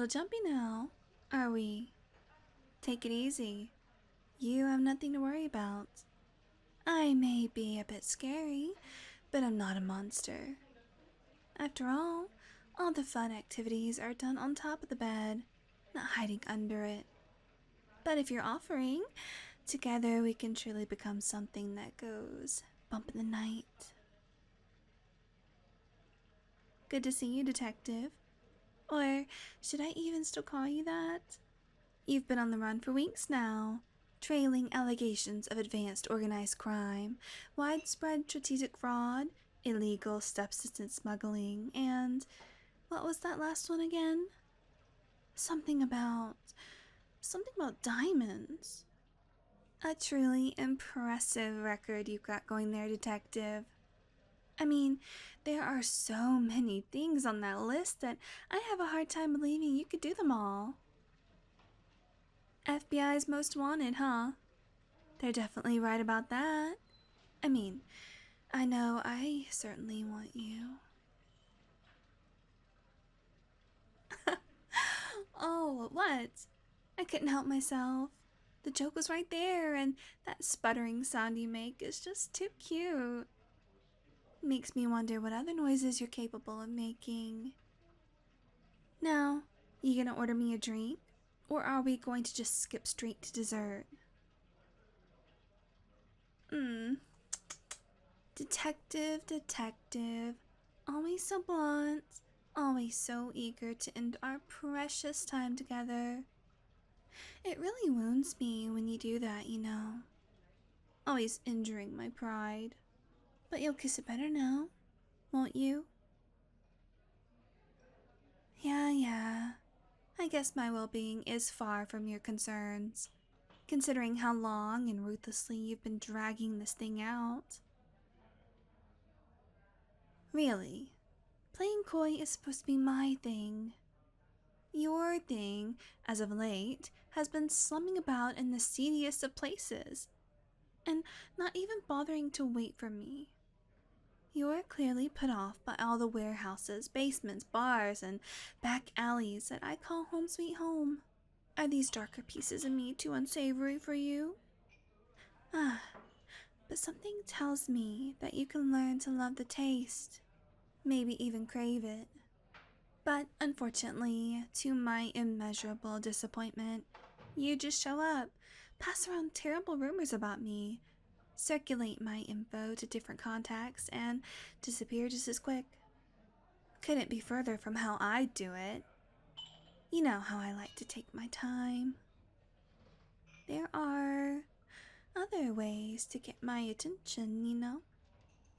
little jumpy now, are we? Take it easy. You have nothing to worry about. I may be a bit scary, but I'm not a monster. After all the fun activities are done on top of the bed, not hiding under it. But if you're offering, together we can truly become something that goes bump in the night. Good to see you, Detective. Or should I even still call you that? You've been on the run for weeks now, trailing allegations of advanced organized crime, widespread strategic fraud, illegal substance smuggling, and what was that last one again? Something about diamonds. A truly impressive record you've got going there, Detective. I mean, there are so many things on that list that I have a hard time believing you could do them all. FBI's most wanted, huh? They're definitely right about that. I mean, I know I certainly want you. Oh, what? I couldn't help myself. The joke was right there, and that sputtering sound you make is just too cute. Makes me wonder what other noises you're capable of making. Now, you gonna order me a drink? Or are we going to just skip straight to dessert? Detective. Always so blunt. Always so eager to end our precious time together. It really wounds me when you do that, you know. Always injuring my pride. But you'll kiss it better now, won't you? Yeah. I guess my well-being is far from your concerns, considering how long and ruthlessly you've been dragging this thing out. Really, playing coy is supposed to be my thing. Your thing, as of late, has been slumming about in the seediest of places, and not even bothering to wait for me. You're clearly put off by all the warehouses, basements, bars, and back alleys that I call home sweet home. Are these darker pieces of me too unsavory for you? But something tells me that you can learn to love the taste, maybe even crave it. But unfortunately, to my immeasurable disappointment, you just show up, pass around terrible rumors about me, circulate my info to different contacts, and disappear just as quick. Couldn't be further from how I'd do it. You know how I like to take my time. There are other ways to get my attention, you know?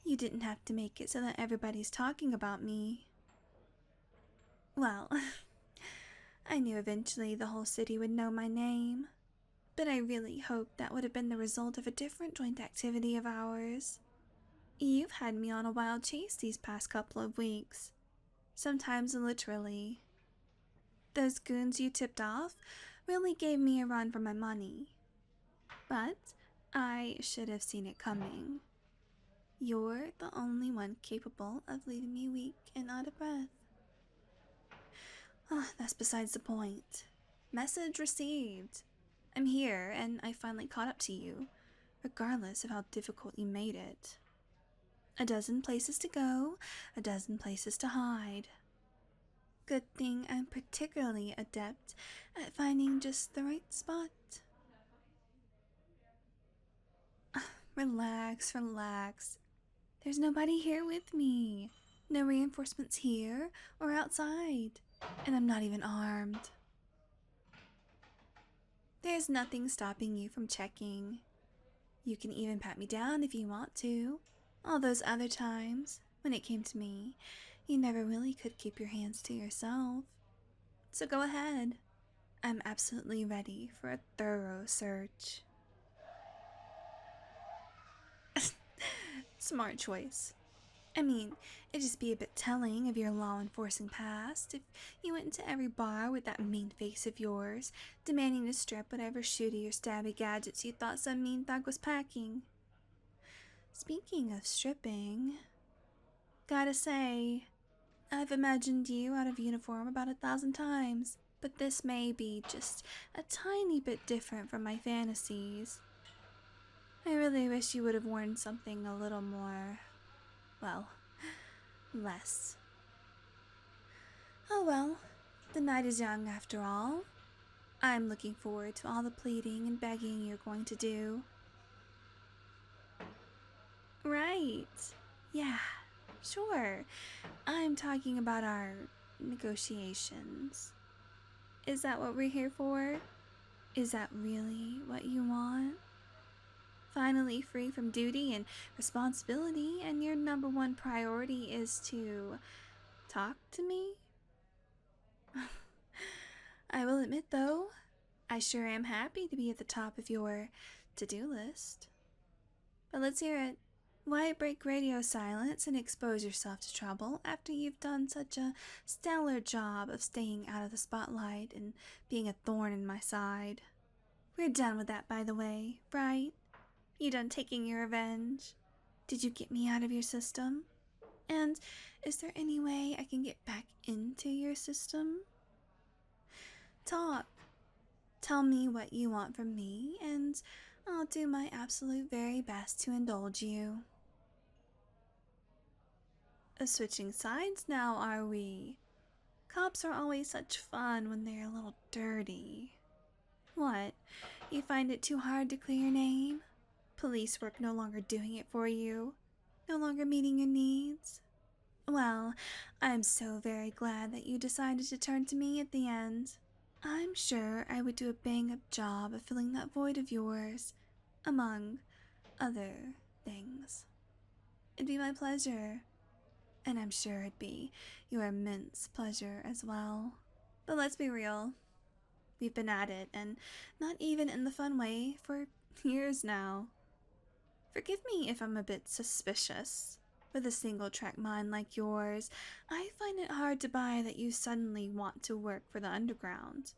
You didn't have to make it so that everybody's talking about me. Well, I knew eventually the whole city would know my name, but I really hoped that would have been the result of a different joint activity of ours. You've had me on a wild chase these past couple of weeks, sometimes literally. Those goons you tipped off really gave me a run for my money, but I should have seen it coming. You're the only one capable of leaving me weak and out of breath. That's besides the point. Message received. I'm here, and I finally caught up to you, regardless of how difficult you made it. A dozen places to go, a dozen places to hide. Good thing I'm particularly adept at finding just the right spot. Relax. There's nobody here with me. No reinforcements here or outside, and I'm not even armed. There's nothing stopping you from checking. You can even pat me down if you want to. All those other times, when it came to me, you never really could keep your hands to yourself. So go ahead. I'm absolutely ready for a thorough search. Smart choice. I mean, it'd just be a bit telling of your law-enforcing past if you went into every bar with that mean face of yours, demanding to strip whatever shooty or stabby gadgets you thought some mean thug was packing. Speaking of stripping, gotta say, I've imagined you out of uniform about 1,000 times, but this may be just a tiny bit different from my fantasies. I really wish you would have worn something a little more, well, less. Oh well, the night is young after all. I'm looking forward to all the pleading and begging you're going to do. Right. Yeah, sure. I'm talking about our negotiations. Is that what we're here for? Is that really what you want? Finally free from duty and responsibility, and your number one priority is to talk to me? I will admit, though, I sure am happy to be at the top of your to-do list. But let's hear it. Why break radio silence and expose yourself to trouble after you've done such a stellar job of staying out of the spotlight and being a thorn in my side? We're done with that, by the way, right? You done taking your revenge? Did you get me out of your system? And is there any way I can get back into your system? Talk. Tell me what you want from me, and I'll do my absolute very best to indulge you. Switching sides now, are we? Cops are always such fun when they're a little dirty. What? You find it too hard to clear your name? Police work no longer doing it for you? No longer meeting your needs? Well, I'm so very glad that you decided to turn to me at the end. I'm sure I would do a bang-up job of filling that void of yours, among other things. It'd be my pleasure, and I'm sure it'd be your immense pleasure as well. But let's be real. We've been at it, and not even in the fun way, for years now. Forgive me if I'm a bit suspicious. With a single-track mind like yours, I find it hard to buy that you suddenly want to work for the underground,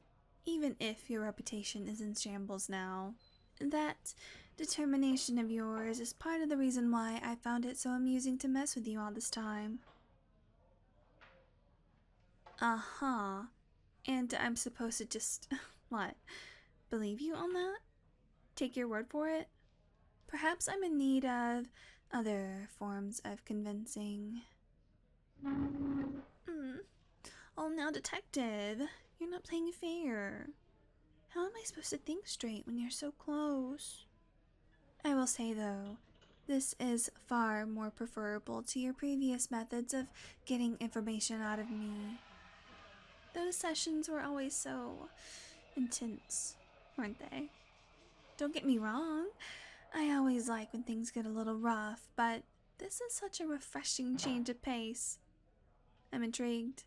even if your reputation is in shambles now. That determination of yours is part of the reason why I found it so amusing to mess with you all this time. Uh-huh. And I'm supposed to just, what, believe you on that? Take your word for it? Perhaps I'm in need of other forms of convincing. Oh, now, detective, you're not playing fair. How am I supposed to think straight when you're so close? I will say, though, this is far more preferable to your previous methods of getting information out of me. Those sessions were always so intense, weren't they? Don't get me wrong, I always like when things get a little rough, but this is such a refreshing change of pace. I'm intrigued.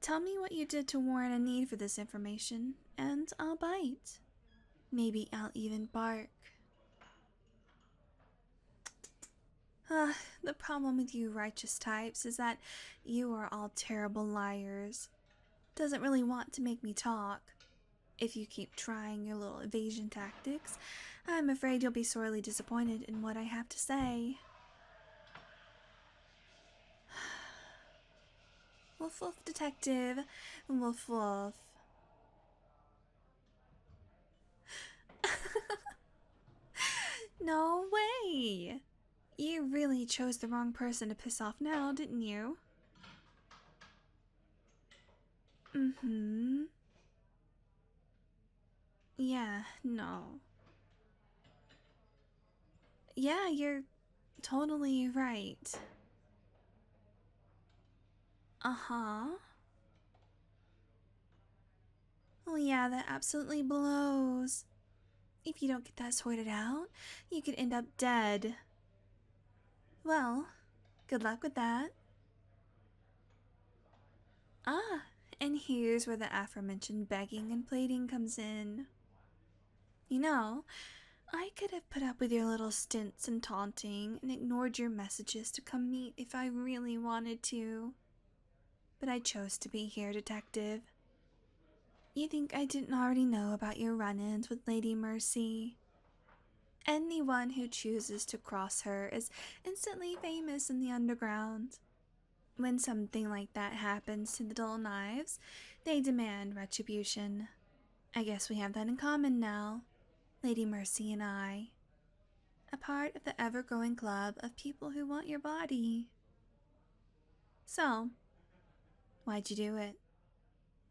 Tell me what you did to warrant a need for this information, and I'll bite. Maybe I'll even bark. The problem with you righteous types is that you are all terrible liars. Doesn't really want to make me talk. If you keep trying your little evasion tactics, I'm afraid you'll be sorely disappointed in what I have to say. Woof woof, detective. Woof woof. No way! You really chose the wrong person to piss off now, didn't you? Mm-hmm. Yeah, no. Yeah, you're totally right. Uh-huh. Well, yeah, that absolutely blows. If you don't get that sorted out, you could end up dead. Well, good luck with that. Ah, and here's where the aforementioned begging and pleading comes in. You know, I could have put up with your little stints and taunting and ignored your messages to come meet if I really wanted to. But I chose to be here, detective. You think I didn't already know about your run-ins with Lady Mercy? Anyone who chooses to cross her is instantly famous in the underground. When something like that happens to the dull knives, They demand retribution. I guess we have that in common now, Lady Mercy and I. A part of the ever-growing club of people who want your body. So, why'd you do it?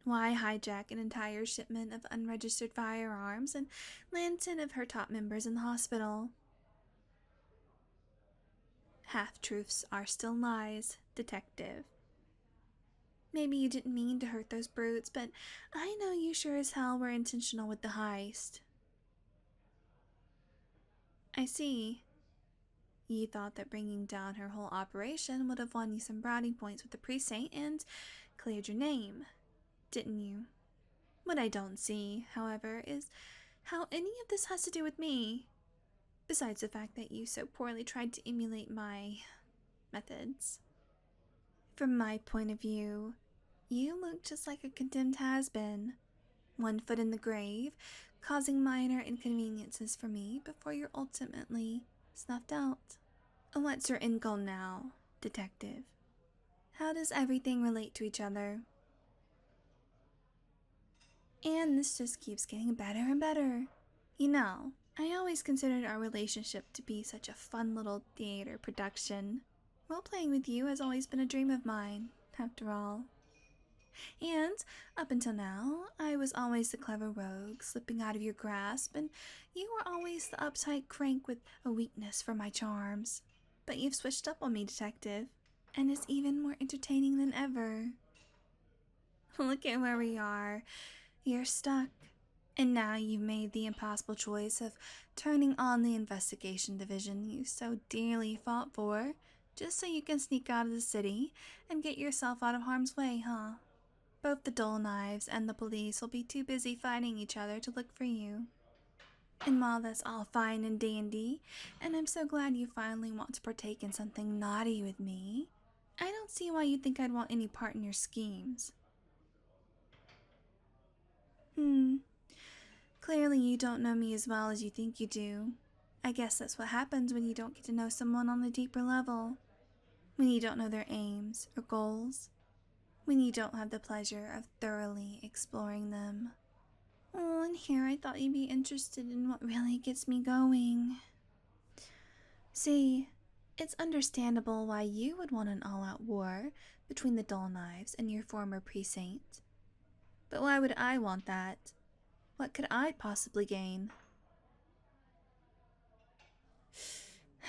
Why hijack an entire shipment of unregistered firearms and land 10 of her top members in the hospital? Half-truths are still lies, detective. Maybe you didn't mean to hurt those brutes, but I know you sure as hell were intentional with the heist. I see. You thought that bringing down her whole operation would have won you some brownie points with the precinct and cleared your name, didn't you? What I don't see, however, is how any of this has to do with me, besides the fact that you so poorly tried to emulate my methods. From my point of view, you look just like a condemned has-been, 1 foot in the grave, causing minor inconveniences for me before you're ultimately snuffed out. What's your end goal now, detective? How does everything relate to each other? And this just keeps getting better and better. You know, I always considered our relationship to be such a fun little theater production. Role-playing with you has always been a dream of mine, after all. And, up until now, I was always the clever rogue slipping out of your grasp, and you were always the uptight crank with a weakness for my charms. But you've switched up on me, detective, and it's even more entertaining than ever. Look at where we are. You're stuck. And now you've made the impossible choice of turning on the investigation division you so dearly fought for, just so you can sneak out of the city and get yourself out of harm's way, huh? Both the dull knives and the police will be too busy fighting each other to look for you. And while that's all fine and dandy, and I'm so glad you finally want to partake in something naughty with me, I don't see why you think I'd want any part in your schemes. Clearly you don't know me as well as you think you do. I guess that's what happens when you don't get to know someone on a deeper level. When you don't know their aims or goals. When you don't have the pleasure of thoroughly exploring them. Oh, and here I thought you'd be interested in what really gets me going. See, it's understandable why you would want an all-out war between the dull knives and your former precinct. But why would I want that? What could I possibly gain?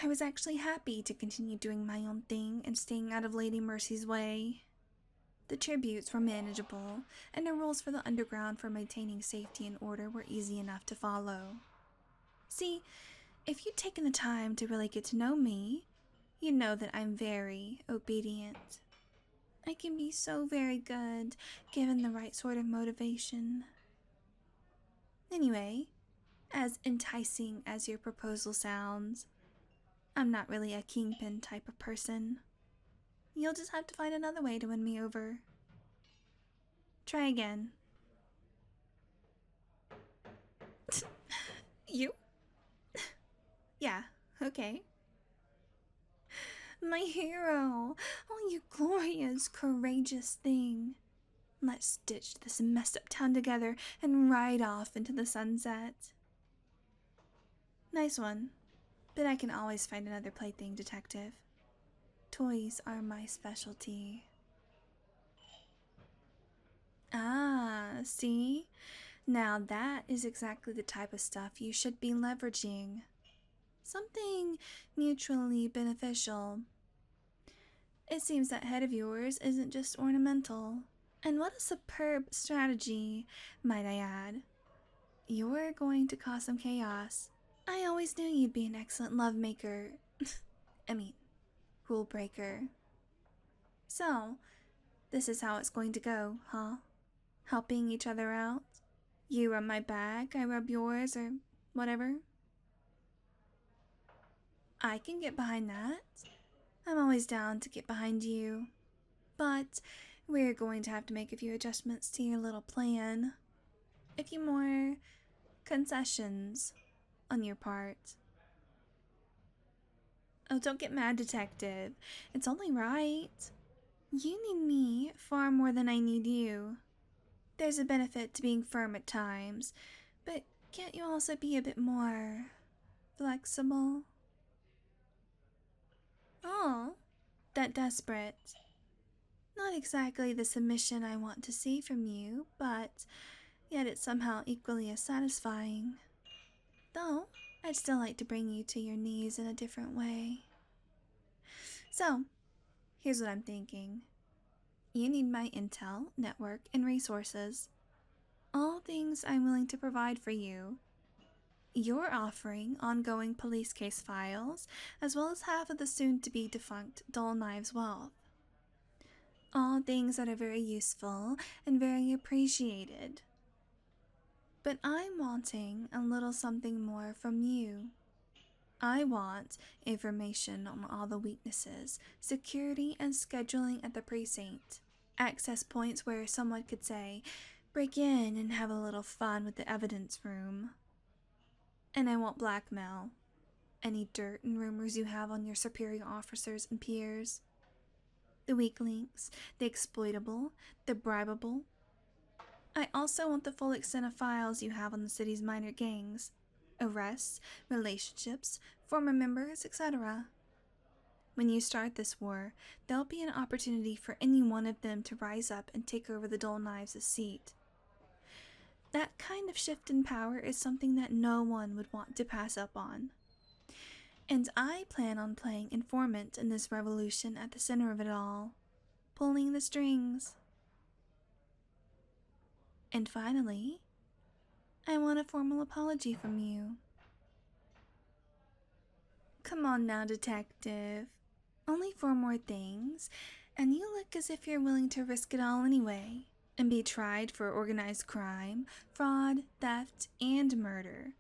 I was actually happy to continue doing my own thing and staying out of Lady Mercy's way. The tributes were manageable, and the rules for the underground for maintaining safety and order were easy enough to follow. See, if you'd taken the time to really get to know me, you'd know that I'm very obedient. I can be so very good, given the right sort of motivation. Anyway, as enticing as your proposal sounds, I'm not really a kingpin type of person. You'll just have to find another way to win me over. Try again. You? Yeah, okay. My hero! Oh, you glorious, courageous thing. Let's stitch this messed up town together and ride off into the sunset. Nice one, but I can always find another plaything, detective. Toys are my specialty. Ah, see? Now that is exactly the type of stuff you should be leveraging. Something mutually beneficial. It seems that head of yours isn't just ornamental. And what a superb strategy, might I add. You're going to cause some chaos. I always knew you'd be an excellent lovemaker. Rule breaker. So, this is how it's going to go, huh? Helping each other out? You rub my back, I rub yours, or whatever? I can get behind that. I'm always down to get behind you. But we're going to have to make a few adjustments to your little plan. A few more concessions on your part. Oh, don't get mad, detective. It's only right. You need me far more than I need you. There's a benefit to being firm at times, but can't you also be a bit more flexible? Oh, that desperate. Not exactly the submission I want to see from you, but yet it's somehow equally as satisfying. Though, I'd still like to bring you to your knees in a different way. So, here's what I'm thinking. You need my intel, network, and resources. All things I'm willing to provide for you. You're offering ongoing police case files, as well as half of the soon-to-be defunct Dull Knives wealth. All things that are very useful and very appreciated. But I'm wanting a little something more from you. I want information on all the weaknesses, security, and scheduling at the precinct. Access points where someone could say, break in and have a little fun with the evidence room. And I want blackmail. Any dirt and rumors you have on your superior officers and peers. The weak links, the exploitable, the bribable. I also want the full extent of files you have on the city's minor gangs. Arrests, relationships, former members, etc. When you start this war, there'll be an opportunity for any one of them to rise up and take over the Dull Knives' seat. That kind of shift in power is something that no one would want to pass up on. And I plan on playing informant in this revolution at the center of it all, pulling the strings. And finally, I want a formal apology from you. Come on now, detective. Only 4 more things, and you look as if you're willing to risk it all anyway, and be tried for organized crime, fraud, theft, and murder,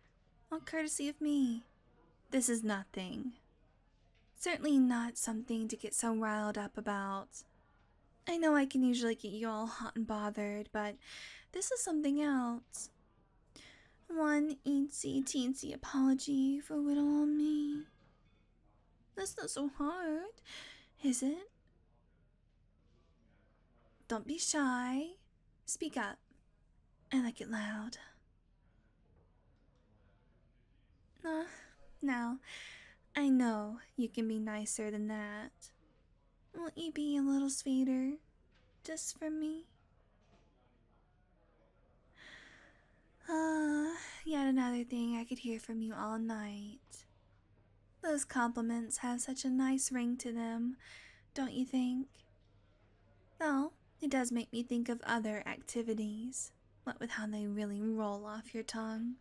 all courtesy of me. This is nothing. Certainly not something to get so riled up about. I know I can usually get you all hot and bothered, but this is something else. One eensy teensy apology for whittle on me. That's not so hard, is it? Don't be shy. Speak up. I like it loud. Now, I know you can be nicer than that. Won't you be a little sweeter? Just for me? Yet another thing I could hear from you all night. Those compliments have such a nice ring to them, don't you think? Though, it does make me think of other activities, what with how they really roll off your tongue.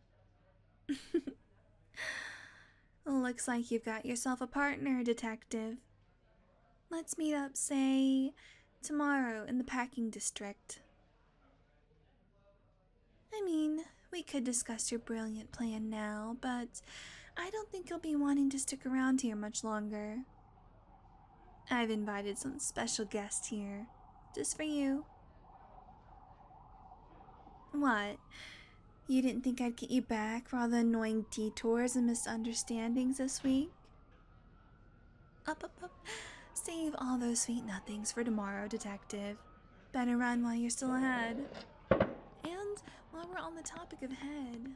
Looks like you've got yourself a partner, detective. Let's meet up, say, tomorrow in the packing district. I mean, we could discuss your brilliant plan now, but I don't think you'll be wanting to stick around here much longer. I've invited some special guests here, just for you. What? You didn't think I'd get you back for all the annoying detours and misunderstandings this week? Up. Save all those sweet nothings for tomorrow, detective. Better run while you're still ahead. And while we're on the topic of head,